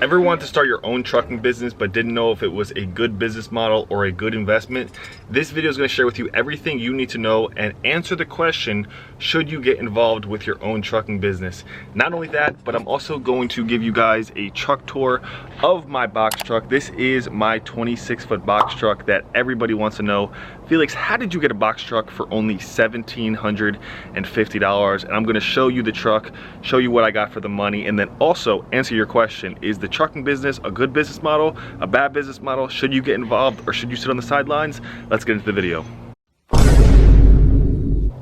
Ever want to start your own trucking business but didn't know if it was a good business model or a good investment? This video is going to share with you everything you need to know and answer the question, should you get involved with your own trucking business? Not only that, but I'm also going to give you guys a truck tour of my box truck. This is my 26-foot box truck that everybody wants to know. Felix, how did you get a box truck for only $1,750? And I'm going to show you the truck, show you what I got for the money, and then also answer your question. Is the trucking business a good business model, a bad business model? Should you get involved or should you sit on the sidelines? Let's get into the video.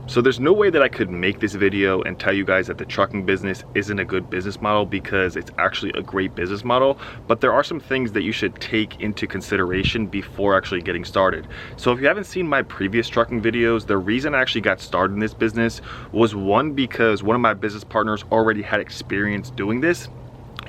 So there's no way that I could make this video and tell you guys that the trucking business isn't a good business model, because it's actually a great business model, but there are some things that you should take into consideration before actually getting started. So if you haven't seen my previous trucking videos, the reason I actually got started in this business was, one, because one of my business partners already had experience doing this,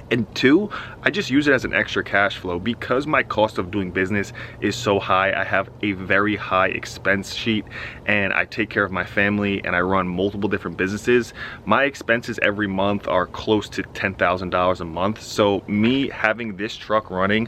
and two, I just use it as an extra cash flow. Because my cost of doing business is so high, I have a very high expense sheet and I take care of my family and I run multiple different businesses. My expenses every month are close to $10,000 a month. So me having this truck running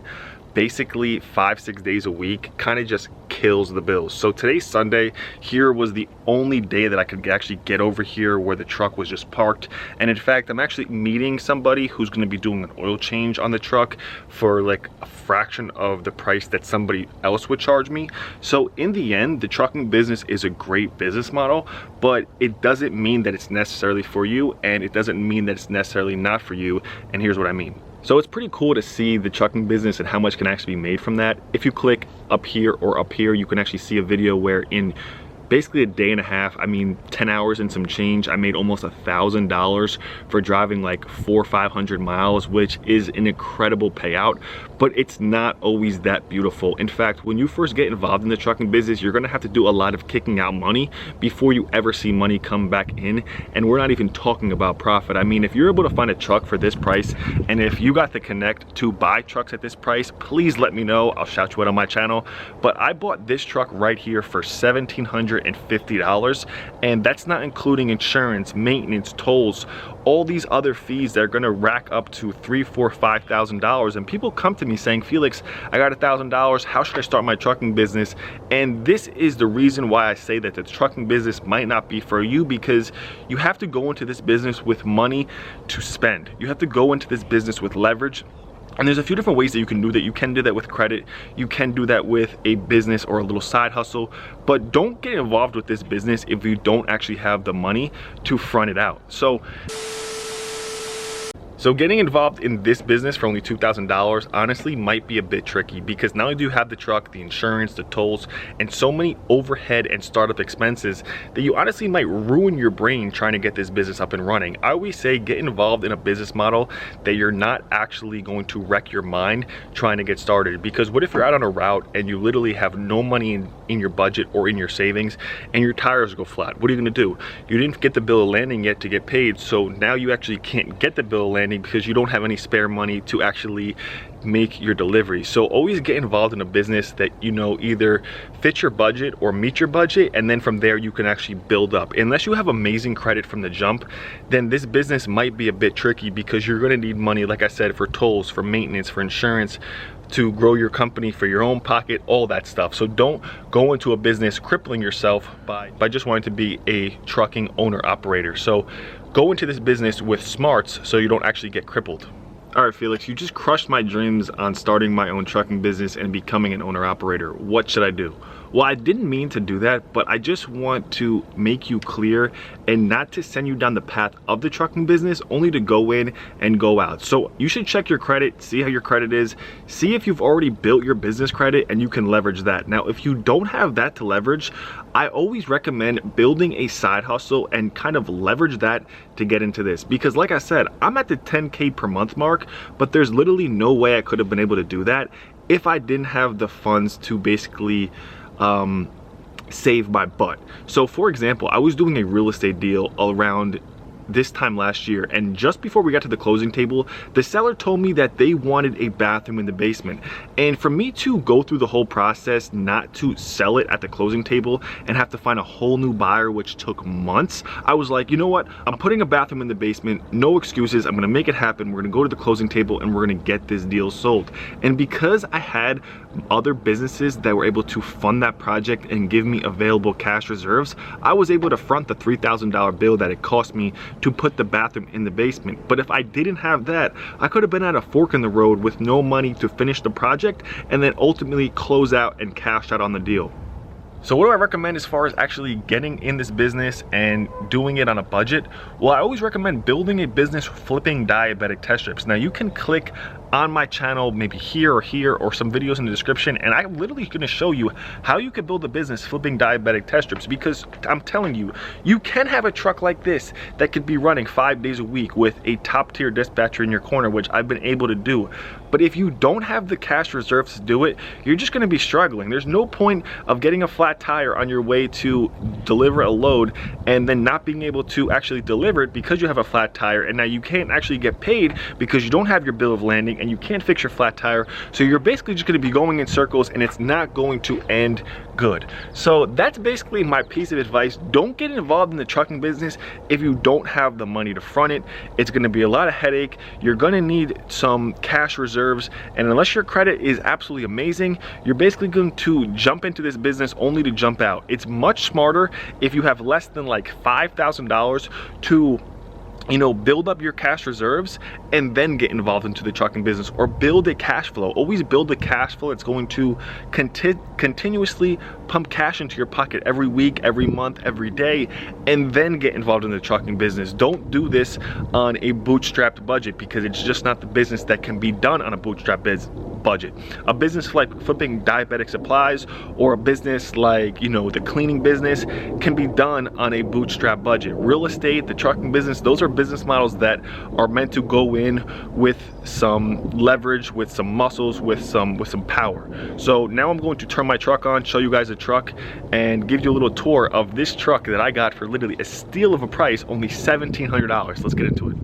basically 5-6 days a week kind of just kills the bills. So today's Sunday. Here was the only day that I could actually get over here where the truck was just parked. And in fact, I'm actually meeting somebody who's going to be doing an oil change on the truck for like a fraction of the price that somebody else would charge me. So in the end, the trucking business is a great business model, but it doesn't mean that it's necessarily for you, and it doesn't mean that it's necessarily not for you. And here's what I mean. So it's pretty cool to see the trucking business and how much can actually be made from that. If you click up here or up here, you can actually see a video where in basically a day and a half, I mean 10 hours and some change, I made almost $1,000 for driving like 400 or 500 miles, which is an incredible payout. But it's not always that beautiful. In fact, when you first get involved in the trucking business, you're gonna have to do a lot of kicking out money before you ever see money come back in. And we're not even talking about profit. I mean, if you're able to find a truck for this price, and if you got the connect to buy trucks at this price, please let me know. I'll shout you out on my channel. But I bought this truck right here for $1,750, and that's not including insurance, maintenance, tolls, all these other fees that are gonna rack up to $3,000, $4,000, $5,000. And people come to me saying, Felix, I got $1,000, how should I start my trucking business? And this is the reason why I say that the trucking business might not be for you, because you have to go into this business with money to spend. You have to go into this business with leverage. And there's a few different ways that you can do that. You can do that with credit. You can do that with a business or a little side hustle. But don't get involved with this business if you don't actually have the money to front it out. So getting involved in this business for only $2,000 honestly might be a bit tricky, because not only do you have the truck, the insurance, the tolls, and so many overhead and startup expenses that you honestly might ruin your brain trying to get this business up and running. I always say get involved in a business model that you're not actually going to wreck your mind trying to get started. Because what if you're out on a route and you literally have no money in your budget or in your savings and your tires go flat? What are you gonna do? You didn't get the bill of landing yet to get paid, so now you actually can't get the bill of landing because you don't have any spare money to actually make your delivery. So always get involved in a business that you know either fits your budget or meet your budget, and then from there you can actually build up. Unless you have amazing credit from the jump, then this business might be a bit tricky, because you're going to need money, like I said, for tolls, for maintenance, for insurance, to grow your company, for your own pocket, all that stuff. So don't go into a business crippling yourself by just wanting to be a trucking owner operator. So go into this business with smarts so you don't actually get crippled. All right, Felix, you just crushed my dreams on starting my own trucking business and becoming an owner operator. What should I do? Well, I didn't mean to do that, but I just want to make you clear and not to send you down the path of the trucking business only to go in and go out. So you should check your credit, see how your credit is, see if you've already built your business credit and you can leverage that. Now, if you don't have that to leverage, I always recommend building a side hustle and kind of leverage that to get into this. Because like I said, I'm at the 10K per month mark, but there's literally no way I could have been able to do that if I didn't have the funds to basically save my butt. So for example, I was doing a real estate deal around this time last year, and just before we got to the closing table, the seller told me that they wanted a bathroom in the basement. And for me to go through the whole process, not to sell it at the closing table and have to find a whole new buyer, which took months, I was like, you know what, I'm putting a bathroom in the basement, no excuses, I'm gonna make it happen. We're gonna go to the closing table and we're gonna get this deal sold. And because I had other businesses that were able to fund that project and give me available cash reserves, I was able to front the $3,000 bill that it cost me to put the bathroom in the basement. But if I didn't have that, I could have been at a fork in the road with no money to finish the project and then ultimately close out and cash out on the deal. So what do I recommend as far as actually getting in this business and doing it on a budget? Well, I always recommend building a business flipping diabetic test strips. Now you can click on my channel, maybe here or some videos in the description, and I'm literally gonna show you how you can build a business flipping diabetic test strips, because I'm telling you, you can have a truck like this that could be running 5 days a week with a top tier dispatcher in your corner, which I've been able to do. But if you don't have the cash reserves to do it, you're just gonna be struggling. There's no point of getting a flat tire on your way to deliver a load and then not being able to actually deliver it because you have a flat tire, and now you can't actually get paid because you don't have your bill of landing and you can't fix your flat tire. So you're basically just going to be going in circles and it's not going to end good. So that's basically my piece of advice. Don't get involved in the trucking business if you don't have the money to front it. It's going to be a lot of headache. You're going to need some cash reserves, and unless your credit is absolutely amazing, you're basically going to jump into this business only to jump out. It's much smarter if you have less than like $5,000 to, you know, build up your cash reserves and then get involved into the trucking business, or build a cash flow. Always build a cash flow. It's going to continuously pump cash into your pocket every week, every month, every day, and then get involved in the trucking business. Don't do this on a bootstrapped budget, because it's just not the business that can be done on a bootstrap budget. A business like flipping diabetic supplies, or a business like, you know, the cleaning business, can be done on a bootstrap budget. Real estate, the trucking business, those are business models that are meant to go in with some leverage, with some muscles, with some power. So now I'm going to turn my truck on, show you guys a truck, and give you a little tour of this truck that I got for literally a steal of a price, only $1,700. Let's get into it.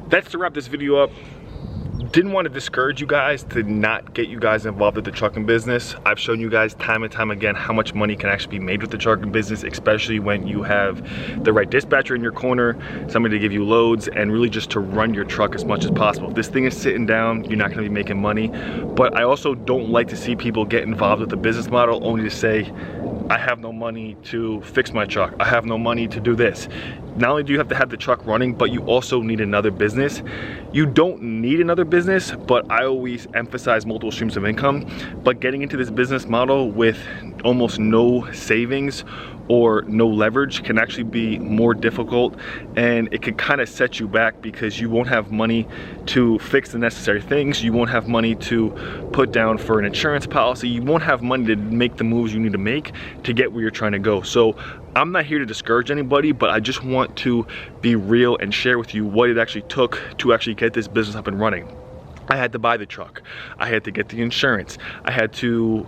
That's to wrap this video up. Didn't want to discourage you guys, to not get you guys involved with the trucking business. I've shown you guys time and time again how much money can actually be made with the trucking business, especially when you have the right dispatcher in your corner, somebody to give you loads, and really just to run your truck as much as possible. If this thing is sitting down, you're not going to be making money. But I also don't like to see people get involved with the business model only to say, I have no money to fix my truck, I have no money to do this. Not only do you have to have the truck running, but you also need another business. You don't need another business, but I always emphasize multiple streams of income. But getting into this business model with almost no savings or no leverage can actually be more difficult, and it can kind of set you back because you won't have money to fix the necessary things. You won't have money to put down for an insurance policy. You won't have money to make the moves you need to make to get where you're trying to go. So I'm not here to discourage anybody, but I just want to be real and share with you what it actually took to actually get this business up and running. I had to buy the truck. I had to get the insurance. I had to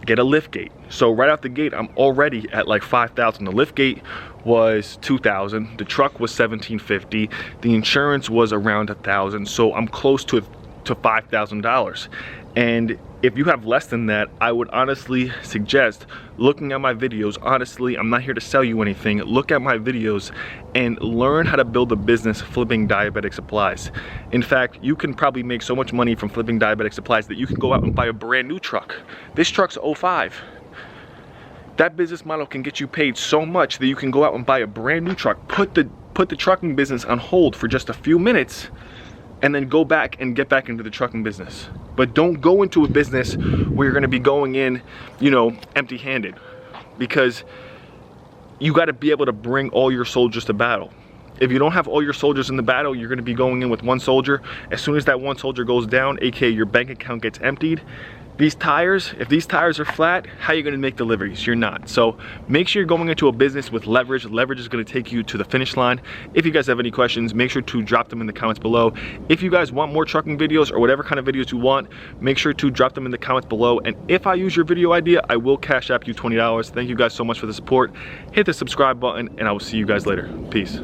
get a lift gate. So right out the gate, I'm already at like $5,000. The lift gate was $2,000. The truck was $1,750. The insurance was around $1,000. So I'm close to $5,000. And if you have less than that, I would honestly suggest looking at my videos. Honestly, I'm not here to sell you anything. Look at my videos and learn how to build a business flipping diabetic supplies. In fact, you can probably make so much money from flipping diabetic supplies that you can go out and buy a brand new truck. This truck's 05. That business model can get you paid so much that you can go out and buy a brand new truck, put the trucking business on hold for just a few minutes, and then go back and get back into the trucking business. But don't go into a business where you're gonna be going in, you know, empty-handed, because you gotta be able to bring all your soldiers to battle. If you don't have all your soldiers in the battle, you're gonna be going in with one soldier. As soon as that one soldier goes down, aka your bank account gets emptied, these tires, if these tires are flat, how are you gonna make deliveries? You're not. So make sure you're going into a business with leverage. Leverage is gonna take you to the finish line. If you guys have any questions, make sure to drop them in the comments below. If you guys want more trucking videos or whatever kind of videos you want, make sure to drop them in the comments below. And if I use your video idea, I will cash app you $20. Thank you guys so much for the support. Hit the subscribe button and I will see you guys later. Peace.